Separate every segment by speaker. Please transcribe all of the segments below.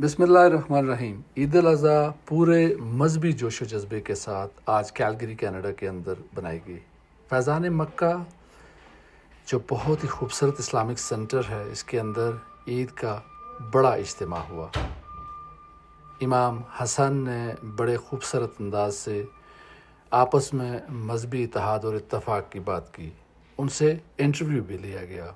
Speaker 1: بسم اللہ الرحمن الرحیم. عید الاضحیٰ پورے مذہبی جوش و جذبے کے ساتھ آج کیلگری کینیڈا کے اندر بنائی گئی. فیضان مکہ جو بہت ہی خوبصورت اسلامک سینٹر ہے، اس کے اندر عید کا بڑا اجتماع ہوا. امام حسن نے بڑے خوبصورت انداز سے آپس میں مذہبی اتحاد اور اتفاق کی بات کی. ان سے انٹرویو بھی لیا گیا.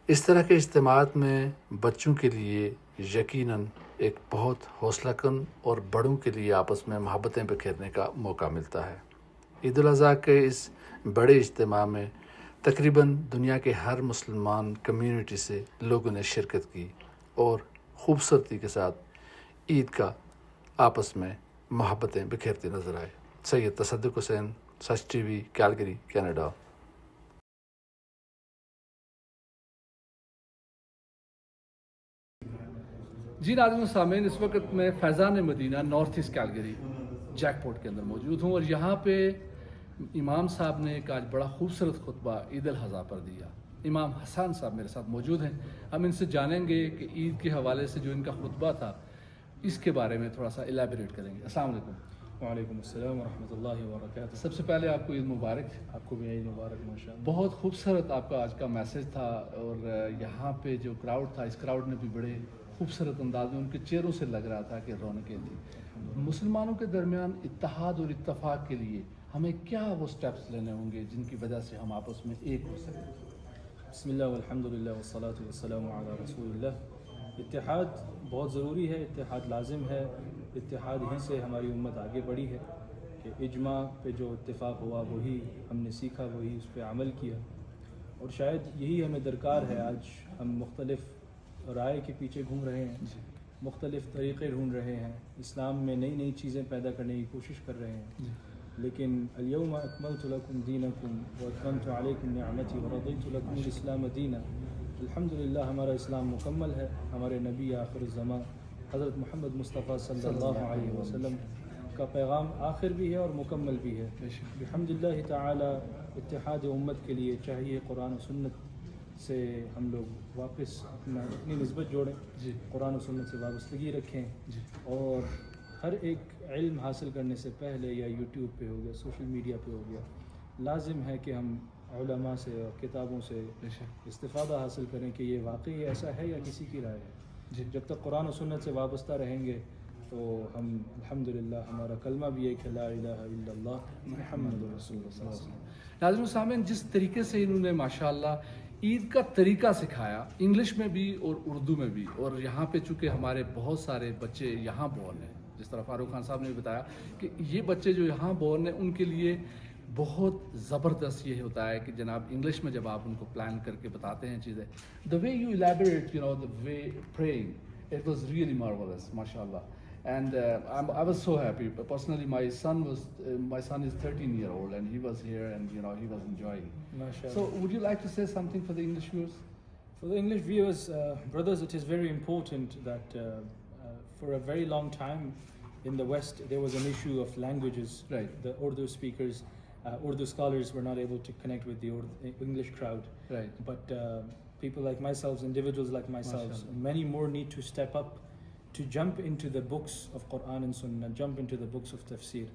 Speaker 1: اس طرح کے اجتماعات میں بچوں کے لیے یقیناً ایک بہت حوصلہ کن اور بڑوں کے لیے آپس میں محبتیں بکھیرنے کا موقع ملتا ہے. عید الاضحیٰ کے اس بڑے اجتماع میں تقریباً دنیا کے ہر مسلمان کمیونٹی سے لوگوں نے شرکت کی اور خوبصورتی کے ساتھ عید کا آپس میں محبتیں بکھیرتے نظر آئے. Syed Tasadduq Hussain, Sach TV, Calgary, Canada. جی ناظرین و سامعین، اس وقت میں Faizan Madina north east Calgary Jack Port کے اندر موجود ہوں، اور یہاں پہ امام صاحب نے ایک آج بڑا خوبصورت خطبہ عید الاضحیٰ پر دیا. امام حسن صاحب میرے ساتھ موجود ہیں. ہم ان سے جانیں گے کہ عید کے حوالے سے جو ان کا خطبہ تھا اس کے بارے میں تھوڑا سا الیبوریٹ کریں گے. السلام علیکم.
Speaker 2: وعلیکم السلام ورحمۃ اللہ وبرکاتہ.
Speaker 1: سب سے پہلے آپ کو عید مبارک.
Speaker 2: آپ کو بھی عید مبارک. ماشاء اللہ.
Speaker 1: بہت خوبصورت آپ کا آج کا میسج تھا، اور یہاں پہ جو کراؤڈ تھا، اس کراؤڈ نے بھی بڑے خوبصورت انداز میں، ان کے چہروں سے لگ رہا تھا کہ رونقیں تھیں. مسلمانوں کے درمیان اتحاد اور اتفاق کے لیے ہمیں کیا وہ سٹیپس لینے ہوں گے جن کی وجہ سے ہم آپس میں ایک ہو سکیں؟
Speaker 2: بسم اللہ والحمد للہ والصلاۃ والسلام علی رسول اللہ. اتحاد بہت ضروری ہے، اتحاد لازم ہے. اتحاد ہی سے ہماری امت آگے بڑھی ہے کہ اجماع پہ جو اتفاق ہوا وہی ہم نے سیکھا، وہی اس پہ عمل کیا، اور شاید یہی ہمیں درکار ہے. آج ہم مختلف رائے کے پیچھے گھوم رہے ہیں، مختلف طریقے ڈھونڈ رہے ہیں، اسلام میں نئی نئی چیزیں پیدا کرنے کی کوشش کر رہے ہیں، لیکن الیوم اکملت لکم دینکم واتممت علیکم نعمتی ورضیت لکم الاسلام دینا. الحمدللہ ہمارا اسلام مکمل ہے. ہمارے نبی آخر الزمان حضرت محمد مصطفیٰ صلی اللہ علیہ وسلم کا پیغام آخر بھی ہے اور مکمل بھی ہے. بحمدللہ تعالی اتحاد امت کے لیے چاہیے قرآن و سنت سے ہم لوگ واپس اپنی نسبت جوڑیں، قرآن و سنت سے وابستگی رکھیں، اور ہر ایک علم حاصل کرنے سے پہلے یا یوٹیوب پہ ہو گیا، سوشل میڈیا پہ ہو گیا، لازم ہے کہ ہم علماء سے اور کتابوں سے استفادہ حاصل کریں کہ یہ واقعی ایسا ہے یا کسی کی رائے ہے. جب تک قرآن و سنت سے وابستہ رہیں گے تو ہم الحمدللہ ہمارا کلمہ بھی ایک ہے، لا الہ الا اللہ محمد رسول اللہ صلی اللہ علیہ وسلم.
Speaker 1: ناظرین و سامعین، جس طریقے سے انہوں نے ماشاءاللہ عید کا طریقہ سکھایا، انگلش میں بھی اور اردو میں بھی، اور یہاں پہ چونکہ ہمارے بہت سارے بچے یہاں بورن ہیں، جس طرح فاروق خان صاحب نے بھی بتایا کہ یہ بچے جو یہاں بورن ہیں ان کے لیے بہت زبردست یہ ہوتا ہے کہ جناب انگلش میں جب آپ ان کو پلان کر کے بتاتے ہیں چیزیں، the way you elaborate, the way praying, it was really marvelous, mashallah. And I was so happy. Personally, my son is 13-year-old, and he was here, and he was enjoying.
Speaker 2: MashaAllah.
Speaker 1: So, would you like to say something for the English viewers?
Speaker 2: For the English viewers, brothers, it is very important that for a very long time in the West, there was an issue of languages.
Speaker 1: Right.
Speaker 2: The Urdu speakers, Urdu scholars were not able to connect with the English crowd.
Speaker 1: Right.
Speaker 2: But people like myself, individuals like myself,
Speaker 1: MashaAllah.
Speaker 2: many more need to step up to jump into the books of Quran and Sunnah, jump into the books of Tafsir,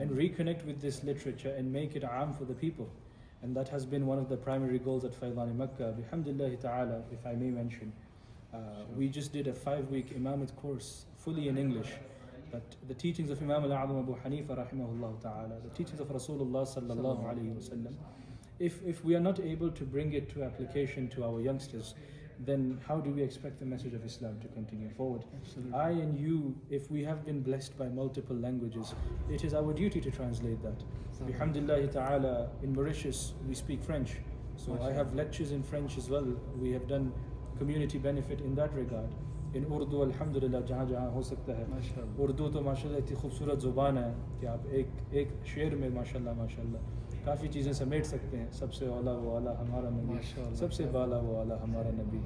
Speaker 2: and reconnect with this literature and make it aam for the people. And that has been one of the primary goals at Faydhan Makkah. Bihamdillahi ta'ala, if I may mention, we just did a 5-week Imamat course, fully in English. But the teachings of Imam al-A'zam Abu Hanifa rahimahullah ta'ala, the teachings of Rasulullah sallallahu alayhi wa sallam, if we are not able to bring it to application to our youngsters, then how do we expect the message of Islam to continue forward?
Speaker 1: Absolutely.
Speaker 2: I and you, if we have been blessed by multiple languages, it is our duty to translate that. Bihamdillahi ta'ala, in Mauritius, we speak French. So I have lectures in French as well. We have done community benefit in that regard. In Urdu, alhamdulillah, جہاں جہاں ہو سکتا ہے. اردو تو ماشاءاللہ اتنی خوبصورت زبان ہے کہ آپ ایک شعر میں ماشاءاللہ کافی چیزیں سمیٹ سکتے ہیں. سب سے اولا وہ اعلیٰ ہمارا نبی، سب سے بالا وہ اعلیٰ ہمارا نبی.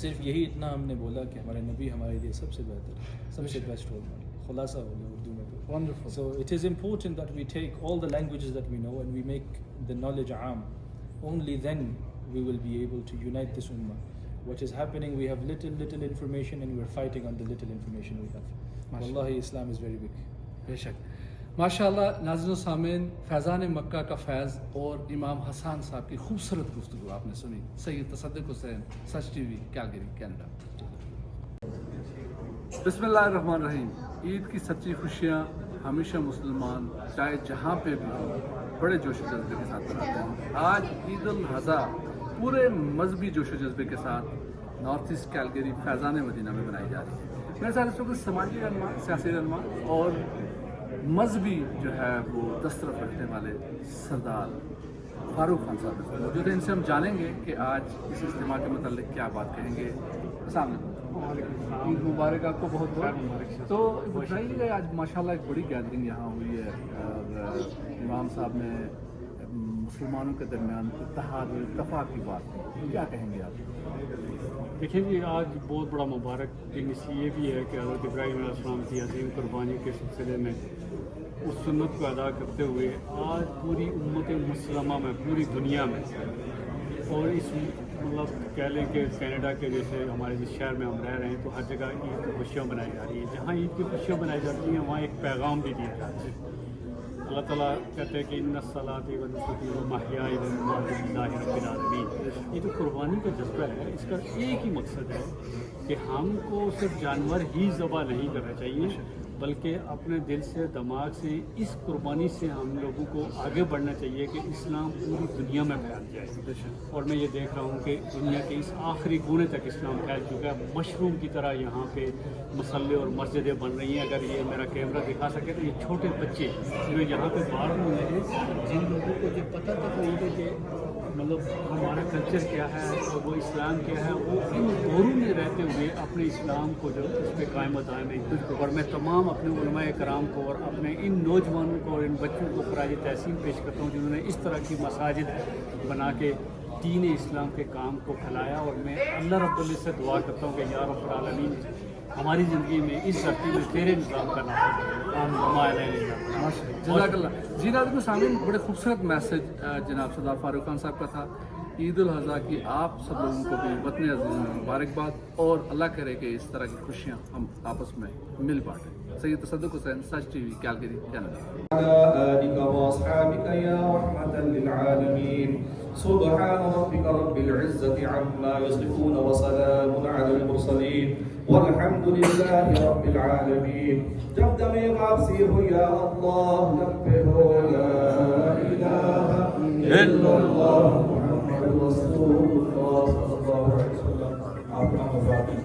Speaker 2: صرف یہی اتنا ہم نے بولا کہ ہمارے نبی ہمارے لیے سب سے بہتر، سب سے بیسٹ رول ماڈل. خلاصہ ہو گیا اردو میں تو.
Speaker 1: Wonderful.
Speaker 2: So it is important that we take all the languages that we know and we make the knowledge aam. Only then we will be able to unite this ummah. what is happening. We have little information and we are fighting on the little information we have. Wallahi, Islam is very big.
Speaker 1: بے شک ماشاءاللہ. ناظرین و سامعین, فیضان مکہ کا فیض اور امام حسان صاحب کی خوبصورت گفتگو آپ نے سنی. سید Tasadduq Hussain, Sach TV, Calgary, Canada. بسم اللہ الرحمن الرحیم. عید کی سچی خوشیاں ہمیشہ مسلمان چاہے جہاں پہ بھی ہوں بڑے جوش و جذبے کے ساتھ مناتے ہیں. آج عید الاضحیٰ پورے مذہبی جوش و جذبے کے ساتھ north east Calgary Faizan Madina میں منائی جا رہی ہے. میرے ساتھ اس وقت سماجی رہنما, سیاسی رہنما اور مذہبی جو ہے وہ دسترف رکھنے والے سردار فاروق خان صاحب موجود ہیں. ان سے ہم جانیں گے کہ آج اس اجتماع کے متعلق کیا بات کہیں گے. السلام علیکم. عید مبارک آپ کو بہت بہت. تو بتائیے کہ آج ماشاءاللہ ایک بڑی گیدرنگ یہاں ہوئی ہے اور امام صاحب نے مسلمانوں کے درمیان اتحاد اور اتفاق کی بات کی. کیا کہیں گے آپ؟
Speaker 3: دیکھیں جی, آج بہت بڑا مبارک دن اس یہ بھی ہے کہ حضرت ابراہیم علیہ السلام کی عظیم قربانی کے سلسلے میں اس سنت کو ادا کرتے ہوئے آج پوری امت مسلمہ میں, پوری دنیا میں, اور اس مطلب کہہ لیں کہ کینیڈا کے جیسے ہمارے جس شہر میں ہم رہ رہے ہیں تو ہر جگہ عید کی خوشیاں منائی جا رہی ہیں. جہاں عید کی خوشیاں منائی جاتی ہیں وہاں ایک پیغام بھی دیا جاتا ہے. اللہ تعالیٰ کہتے ہیں کہ ان الصلاۃ ونسکی ومحیائی ومماتی للہ رب العالمین. یہ جو قربانی کا جذبہ ہے اس کا ایک ہی مقصد ہے کہ ہم کو صرف جانور ہی ذبح نہیں کرنا چاہیے بلکہ اپنے دل سے, دماغ سے اس قربانی سے ہم لوگوں کو آگے بڑھنا چاہیے کہ اسلام پوری دنیا میں پھیل جائے. اور میں یہ دیکھ رہا ہوں کہ دنیا کے اس آخری کونے تک اسلام پھیل چکا ہے. مشروم کی طرح یہاں پہ مسلح اور مسجدیں بن رہی ہیں. اگر یہ میرا کیمرہ دکھا سکے تو یہ چھوٹے بچے جو یہاں پہ باہر ہوئے ہیں, جن لوگوں کو جو پتہ تک نہیں ہے کہ مطلب ہمارا کلچر کیا ہے اور وہ اسلام کیا ہے, وہ ان دوروں میں رہتے ہوئے اپنے اسلام کو جو اس پہ قائم و دائم ہے. اور میں تمام اپنے علماء کرام کو اور اپنے ان نوجوانوں کو اور ان بچوں کو خراج تحسین پیش کرتا ہوں جنہوں نے اس طرح کی مساجد بنا کے دین اسلام کے کام کو پھیلایا. اور میں اللہ رب العزت سے دعا کرتا ہوں کہ یا رب العالمین ہماری زندگی میں اس دھرتی میں تیرے نظام کا نام.
Speaker 1: جزاک اللہ. جی ناظرین سامعین, بڑے خوبصورت میسج جناب سردار فاروق خان صاحب کا تھا. عید الاضحیٰ کی آپ سب لوگوں کو بھی وطن عزیز میں مبارکباد, اور اللہ کرے کہ اس طرح کی خوشیاں ہم آپس میں مل بانٹیں. سید Tasadduq Hussain, Sach TV, Calgary, Canada.
Speaker 4: آلك وأصحابك يا رحمة للعالمين. سبحان ربك رب العزة عما يصفون وسلام على المرسلين والحمد لله رب العالمين. جب دمے واپسی ہو یا اللہ لبے ہو لا الہ الا اللہ محمد رسول اللہ صلی اللہ علیہ وسلم. آپ کا مبارک.